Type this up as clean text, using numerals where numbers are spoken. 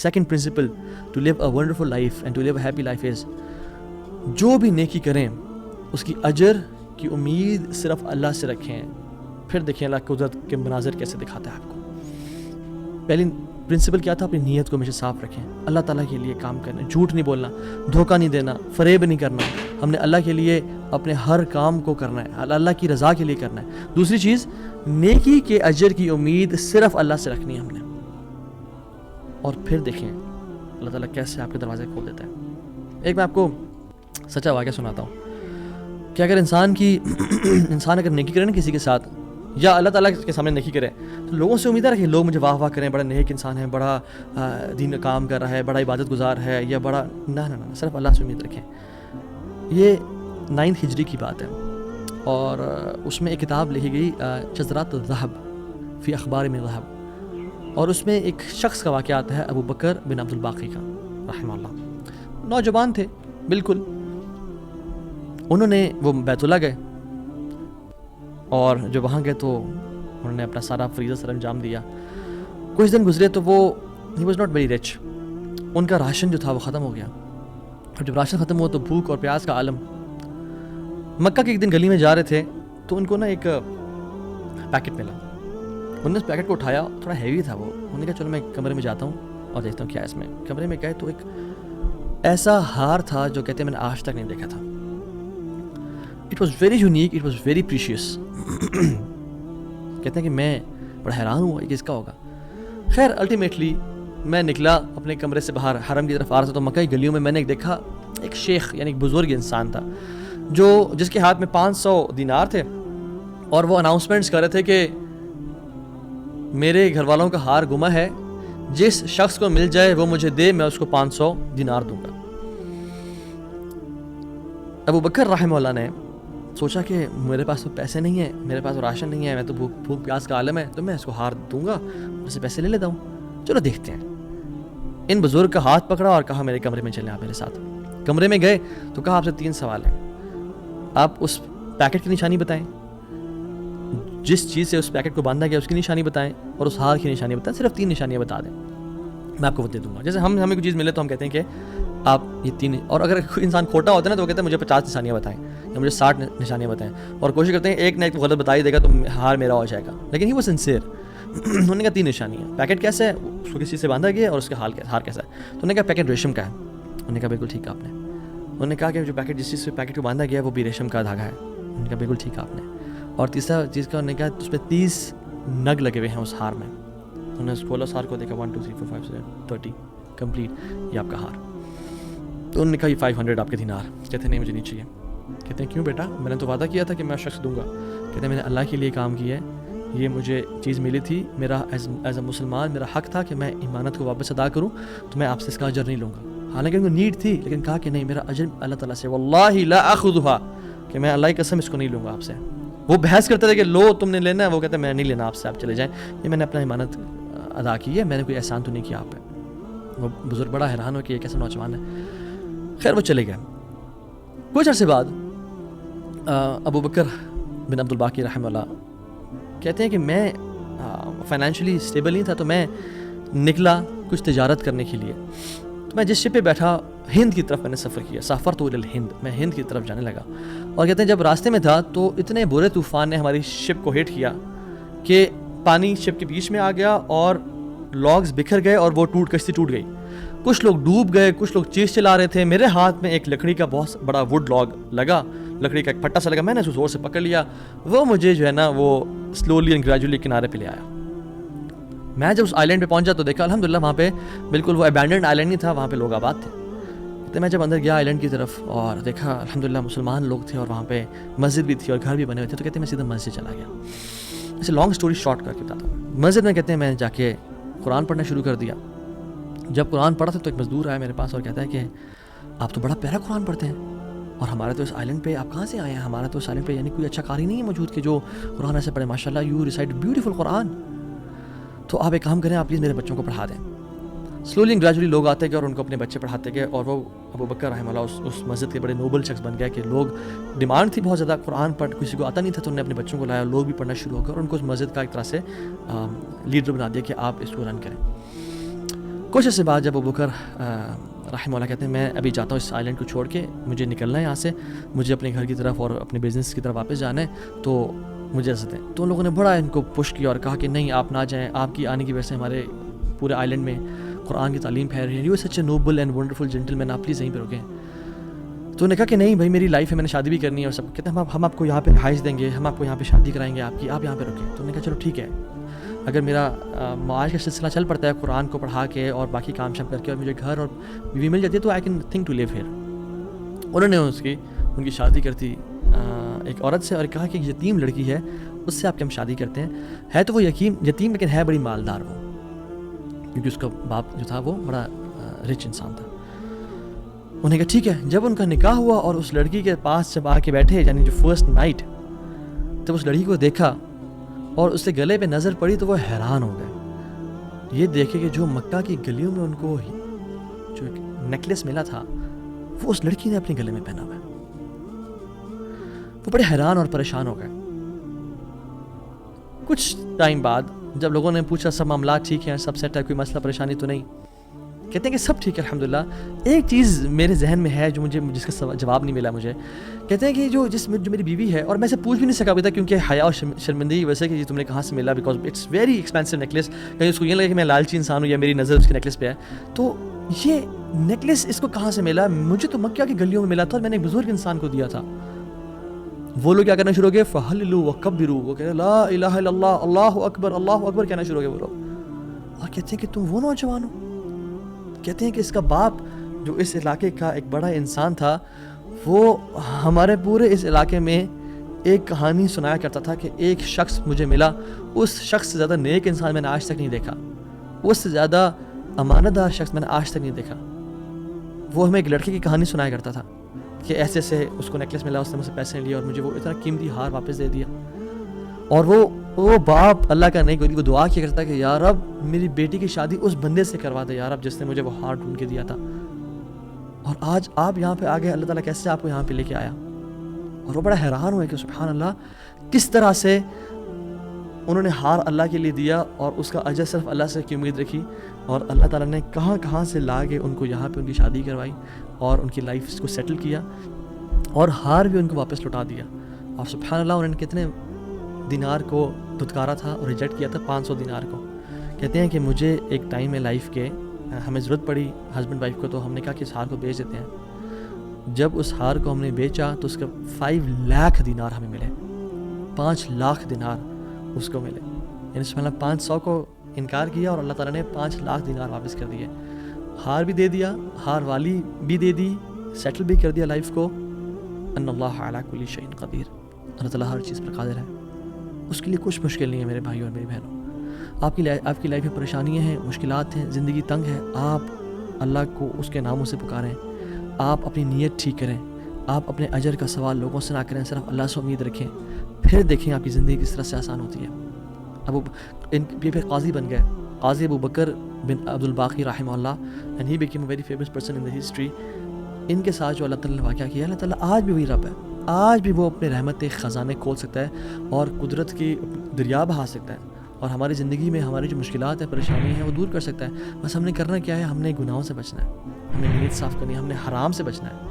Second principle to live a wonderful life and to live a happy life is جو بھی نیکی کریں اس کی اجر کی امید صرف اللہ سے رکھیں. پھر دیکھیں اللہ قدرت کے مناظر کیسے دکھاتا ہے آپ کو. پہلی پرنسپل کیا تھا؟ اپنی نیت کو ہمیشہ صاف رکھیں, اللہ تعالیٰ کے لیے کام کرنا, جھوٹ نہیں بولنا, دھوکہ نہیں دینا, فریب نہیں کرنا. ہم نے اللہ کے لیے اپنے ہر کام کو کرنا ہے, اللہ کی رضا کے لیے کرنا ہے. دوسری چیز, نیکی کے اجر کی امید صرف اللہ سے رکھنی ہے ہم نے. اور پھر دیکھیں اللہ تعالیٰ کیسے آپ کے دروازے کھول دیتا ہے. ایک میں آپ کو سچا واقعہ سناتا ہوں کہ اگر انسان اگر نیکی کرے نا کسی کے ساتھ, یا اللہ تعالیٰ کے سامنے نیکی کرے, تو لوگوں سے امید ہے کہ لوگ مجھے واہ واہ کریں, بڑا نیک انسان ہے, بڑا دین کا کام کر رہا ہے, بڑا عبادت گزار ہے, یا بڑا نہ صرف اللہ سے امید رکھیں. یہ 9 ہجری کی بات ہے, اور اس میں ایک کتاب لکھی گئی شذرات الذہب فی اخبار من ذہب, اور اس میں ایک شخص کا واقعہ آتا ہے, ابو بکر بن عبد الباقی کا رحمہ اللہ. نوجوان تھے بالکل, انہوں نے وہ بیت اللہ گئے, اور جو وہاں گئے تو انہوں نے اپنا سارا فریضہ سر انجام دیا. کچھ دن گزرے تو وہ he was not very rich, ان کا راشن جو تھا وہ ختم ہو گیا. اور جب راشن ختم ہوا تو بھوک اور پیاس کا عالم. مکہ کے ایک دن گلی میں جا رہے تھے تو ان کو نا ایک پیکٹ ملا. انہوں نے اس پیکٹ کو اٹھایا, تھوڑا ہیوی تھا وہ. انہوں نے کہا چلو میں کمرے میں جاتا ہوں اور دیکھتا ہوں کیا ہے اس میں. کمرے میں گئے تو ایک ایسا ہار تھا جو کہتے ہیں میں نے آج تک نہیں دیکھا تھا. It was very unique, it was very precious. کہتے ہیں کہ میں بڑا حیران ہوا یہ کس کا ہوگا. خیر الٹیمیٹلی میں نکلا اپنے کمرے سے باہر, حرم کی طرف آ رہا تھا, تو مکہ کی گلیوں میں میں نے دیکھا ایک شیخ یعنی ایک بزرگ انسان تھا جس کے ہاتھ میں 500 دینار تھے, اور وہ اناؤنسمنٹس کر رہے تھے کہ میرے گھر والوں کا ہار گما ہے, جس شخص کو مل جائے وہ مجھے دے, میں اس کو 500 دینار دوں گا. ابو بکر رحمہ اللہ نے سوچا کہ میرے پاس تو پیسے نہیں ہیں, میرے پاس تو راشن نہیں ہے, میں تو بھوک پیاس کا عالم ہے, تو میں اس کو ہار دوں گا, اس سے پیسے لے لیتا ہوں, چلو دیکھتے ہیں. ان بزرگ کا ہاتھ پکڑا اور کہا میرے کمرے میں چلیں آپ میرے ساتھ. کمرے میں گئے تو کہا آپ سے 3 سوال ہیں, آپ اس پیکٹ کی نشانی بتائیں, جس چیز سے اس پیکٹ کو باندھا گیا اس کی نشانی بتائیں, اور اس ہار کی نشانی بتائیں. صرف 3 نشانیاں بتا دیں, میں آپ کو وہ دے دوں گا. جیسے ہمیں کوئی چیز ملے تو ہم کہتے ہیں کہ آپ یہ 3, اور اگر کوئی انسان کھوٹا ہوتا ہے نا تو وہ کہتے ہیں مجھے 50 نشانیاں بتائیں یا مجھے 60 نشانیاں بتائیں, اور کوشش کرتے ہیں ایک نہ ایک غلط بتا ہی دے گا تو ہار میرا ہو جائے گا. لیکن ہی وہ سنسیئر. انہوں نے کہا 3 نشانیاں. پیکٹ کیسا ہے, اس کو کسی سے باندھا گیا, اور اس کا ہار کیسا ہے. تو انہوں نے کہا پیکٹ ریشم کا ہے. انہوں نے کہا بالکل ٹھیک ہے آپ نے. انہوں نے کہا کہ جو پیکٹ جس چیز سے پیکٹ کو باندھا گیا وہ بھی ریشم کا دھاگا ہے. انہوں نے کہا بالکل ٹھیک ہے آپ نے. اور تیسرا چیز کا انہوں نے کہا اس پہ 30 نگ لگے ہوئے ہیں اس ہار میں. انہوں نے کھولا اس ہار کو, دیکھا 1 2 3 4 5 6 30 کمپلیٹ, یہ آپ کا ہار. تو انہوں نے کہا یہ 500 آپ کے دینار. کہتے ہیں نہیں مجھے نہیں چاہیے. کہتے ہیں کیوں بیٹا, میں نے تو وعدہ کیا تھا کہ میں شخص دوں گا. کہتے ہیں میں نے اللہ کے لیے کام کیا ہے, یہ مجھے چیز ملی تھی, میرا ایز اے مسلمان میرا حق تھا کہ میں امانت کو واپس ادا کروں, تو میں آپ سے اس کا اجر نہیں لوں گا. حالانکہ ان کو نیڈ تھی, لیکن کہا کہ نہیں میرا اجر اللہ تعالیٰ سے, واللہ لا اخذها, کہ میں اللہ کی قسم اس کو نہیں لوں گا آپ سے. وہ بحث کرتے تھے کہ لو تم نے لینا ہے, وہ کہتے ہیں میں نہیں لینا آپ سے, آپ چلے جائیں, یہ میں نے اپنا امانت ادا کی ہے, میں نے کوئی احسان تو نہیں کیا آپ پہ. وہ بزرگ بڑا حیران ہو کہ یہ کیسا نوجوان ہے. خیر وہ چلے گئے. کچھ عرصے بعد ابو بکر بن عبد الباقی رحمہ اللہ کہتے ہیں کہ میں فائنینشلی اسٹیبل نہیں تھا, تو میں نکلا کچھ تجارت کرنے کے لیے. تو میں جس شپ پہ بیٹھا, ہند کی طرف میں نے سفر کیا, سافرت الی الہند, میں ہند کی طرف جانے لگا. اور کہتے ہیں جب راستے میں تھا تو اتنے برے طوفان نے ہماری شپ کو ہٹ کیا کہ پانی شپ کے بیچ میں آ گیا, اور لاگز بکھر گئے, اور وہ کشتی ٹوٹ گئی. کچھ لوگ ڈوب گئے, کچھ لوگ چیز چلا رہے تھے. میرے ہاتھ میں ایک لکڑی کا بہت بڑا ووڈ لاگ لگا, لکڑی کا ایک پھٹا سا لگا, میں نے اس کو زور سے پکڑ لیا. وہ مجھے جو ہے نا وہ سلولی اینڈ گریجولی کنارے پہ لے آیا. میں جب اس آئلینڈ پہ پہنچا تو دیکھا الحمدللہ وہاں پہ بالکل وہ ابینڈنڈ آئلینڈ نہیں تھا, وہاں پہ لوگ آباد تھے. تو میں جب اندر گیا آئلینڈ کی طرف اور دیکھا الحمدللہ مسلمان لوگ تھے, اور وہاں پہ مسجد بھی تھی اور گھر بھی بنے ہوئے تھے. تو کہتے ہیں میں سیدھا مسجد چلا گیا. اسے لانگ سٹوری شارٹ کر کے بتاتا ہوں. مسجد میں کہتے ہیں میں جا کے قرآن پڑھنا شروع کر دیا. جب قرآن پڑھا تھا تو ایک مزدور آیا میرے پاس اور کہتا ہے کہ آپ تو بڑا پیارا قرآن پڑھتے ہیں, اور ہمارے تو اس آئلینڈ پہ آپ کہاں سے آئے ہیں؟ ہمارا تو اس آئلینڈ پہ یعنی کوئی اچھا قاری نہیں ہے موجود کہ جو قرآن ایسے پڑھے. ماشاء اللہ یو ریسائٹ بیوٹیفل قرآن. تو آپ ایک کام کریں, آپ پلیز میرے بچوں کو پڑھا دیں. سلولی اینڈ گریجولی لوگ آتے گئے اور ان کو اپنے بچے پڑھاتے گئے, اور وہ ابو بکر رحمہ اللہ اس مسجد کے بڑے نوبل شخص بن گئے کہ لوگ ڈیمانڈ تھی بہت زیادہ, قرآن پڑھ کسی کو آتا نہیں تھا, تو انہوں نے اپنے بچوں کو لایا, لوگ بھی پڑھنا شروع ہو گئے, اور ان کو اس مسجد کا ایک طرح سے لیڈر بنا دیا کہ آپ اس کو رن کریں. کچھ عرصے بعد جب ابو بکر رحمہ اللہ کہتے ہیں میں ابھی جاتا ہوں اس آئلینڈ کو چھوڑ کے, مجھے نکلنا ہے یہاں سے, مجھے اپنے گھر کی طرف اور اپنے بزنس کی طرف واپس جانا ہے, تو مجھے اجازت دیں. تو ان لوگوں نے بڑا ان کو پش کیا اور کہا کہ نہیں آپ نہ جائیں, آپ کی آنے کی وجہ سے ہمارے پورے آئلینڈ میں قرآن کی تعلیم پھیل رہی ہے, you such a noble and wonderful gentleman, آپ پلیز یہیں پہ رکیں. تو انہوں نے کہا کہ نہیں بھائی میری لائف ہے, میں نے شادی بھی کرنی ہے اور سب. کہتے ہیں ہم آپ کو یہاں پہ رہائش دیں گے, ہم آپ کو یہاں پہ شادی کرائیں گے آپ کی, آپ یہاں پہ رکیں. تو انہوں نے کہا چلو ٹھیک ہے, اگر میرا معاش کا سلسلہ چل پڑتا ہے قرآن کو پڑھا کے اور باقی کام شام کر کے, اور مجھے گھر اور بیوی مل جاتی ہے, تو I can think to live here. انہوں نے ان کی شادی کرتی ایک عورت سے, اور کہا کہ یتیم لڑکی ہے اس سے آپ کی ہم شادی کرتے ہیں. ہے تو وہ یتیم لیکن ہے بڑی مالدار وہ, کیونکہ اس کا باپ جو تھا وہ بڑا رچ انسان تھا. انہوں نے کہا ٹھیک ہے. جب ان کا نکاح ہوا اور اس لڑکی کے پاس جب آ کے بیٹھے, یعنی جو فرسٹ نائٹ, جب اس لڑکی کو دیکھا اور اس کے گلے پہ نظر پڑی تو وہ حیران ہو گئے. یہ دیکھے کہ جو مکہ کی گلیوں میں ان کو جو ایک نیکلس ملا تھا وہ اس لڑکی نے اپنے گلے میں پہنا ہوا ہے. وہ بڑے حیران اور پریشان ہو گئے. کچھ ٹائم بعد جب لوگوں نے پوچھا سب معاملات ٹھیک ہیں, سب سیٹ ہے, کوئی مسئلہ پریشانی تو نہیں, کہتے ہیں کہ سب ٹھیک ہے الحمدللہ. ایک چیز میرے ذہن میں ہے جو جس کا جواب نہیں ملا مجھے. کہتے ہیں کہ جو میری بیوی ہے, اور میں سے پوچھ بھی نہیں سکا ابھی تک کیونکہ حیا اور شرمندگی ویسے کہ تم نے کہاں سے ملا, because it's very expensive necklace. کہیں اس کو یہ لگے کہ میں لالچی انسان ہوں یا میری نظر اس کے نیکلس پہ ہے, تو یہ نیکلس اس کو کہاں سے ملا؟ مجھے تو مکہ کی گلیوں میں ملا تھا اور میں نے ایک بزرگ انسان کو دیا تھا. وہ لوگ کیا کرنا شروع ہو گئے, فہللوا وکبروا, وہ کہہ رہے لا الہ الا اللہ, اللہ اکبر کہنا شروع ہو گئے وہ لوگ. اور کہتے ہیں کہ تم وہ نوجوان ہو. کہتے ہیں کہ اس کا باپ جو اس علاقے کا ایک بڑا انسان تھا, وہ ہمارے پورے اس علاقے میں ایک کہانی سنایا کرتا تھا کہ ایک شخص مجھے ملا, اس شخص سے زیادہ نیک انسان میں نے آج تک نہیں دیکھا, اس سے زیادہ امانت دار شخص میں نے آج تک نہیں دیکھا. وہ ہمیں ایک لڑکے کی کہانی سنایا کرتا تھا کہ ایسے ایسے اس کو نیکلس ملا, اس نے مجھ سے پیسے لیے اور مجھے وہ اتنا قیمتی ہار واپس دے دیا. اور وہ باپ اللہ کا نہیں کو دعا کیا کرتا کہ یا رب میری بیٹی کی شادی اس بندے سے کروا دے یا رب جس نے مجھے وہ ہار ڈھونڈ کے دیا تھا. اور آج آپ یہاں پہ آ گئے, اللہ تعالیٰ کیسے آپ کو یہاں پہ لے کے آیا. اور وہ بڑا حیران ہوئے کہ سبحان اللہ, کس طرح سے انہوں نے ہار اللہ کے لیے دیا اور اس کا اجر صرف اللہ سے کی امید رکھی, اور اللہ تعالیٰ نے کہاں سے لا کے ان کو یہاں پہ ان کی شادی کروائی اور ان کی لائف کو سیٹل کیا, اور ہار بھی ان کو واپس لوٹا دیا. اور سبحان اللہ انہوں نے کتنے دینار کو دھتکارا تھا اور ریجیکٹ کیا تھا, 500 دینار کو. کہتے ہیں کہ مجھے ایک ٹائم میں لائف کے ہمیں ضرورت پڑی ہسبینڈ وائف کو, تو ہم نے کہا کہ اس ہار کو بیچ دیتے ہیں. جب اس ہار کو ہم نے بیچا تو اس کا 5 لاکھ دینار ہمیں ملے, 5 لاکھ دینار اس کو ملے. یعنی سبحان اللہ 500 کو انکار کیا اور اللہ تعالیٰ نے 5 لاکھ دینار واپس کر دیے. ہار بھی دے دیا, ہار والی بھی دے دی, سیٹل بھی کر دیا لائف کو. ان اللہ علی کل شیء قدیر, اللہ تعالیٰ ہر چیز پر قادر ہے, اس کے لیے کچھ مشکل نہیں ہے میرے بھائیوں اور میری بہنوں. آپ کی لائف میں پریشانیاں ہیں, مشکلات ہیں, زندگی تنگ ہے, آپ اللہ کو اس کے ناموں سے پکاریں, آپ اپنی نیت ٹھیک کریں, آپ اپنے اجر کا سوال لوگوں سے نہ کریں, صرف اللہ سے امید رکھیں, پھر دیکھیں آپ کی زندگی کس طرح سے آسان ہوتی ہے. پھر قاضی بن گئے, قاضی ابو بکر بن عبد الباقی رحمہ اللہ, and he became a very famous person in the history. ان کے ساتھ جو اللہ تعالیٰ نے واقعہ کیا, اللہ تعالیٰ آج بھی وہی رب ہے, آج بھی وہ اپنے رحمت خزانے کھول سکتا ہے اور قدرت کی دریا بہا سکتا ہے, اور ہماری زندگی میں ہماری جو مشکلات ہیں, پریشانی ہیں, وہ دور کر سکتا ہے. بس ہم نے کرنا کیا ہے, ہم نے گناہوں سے بچنا ہے, ہمیں نیت صاف کرنی ہے, ہم نے حرام سے بچنا ہے.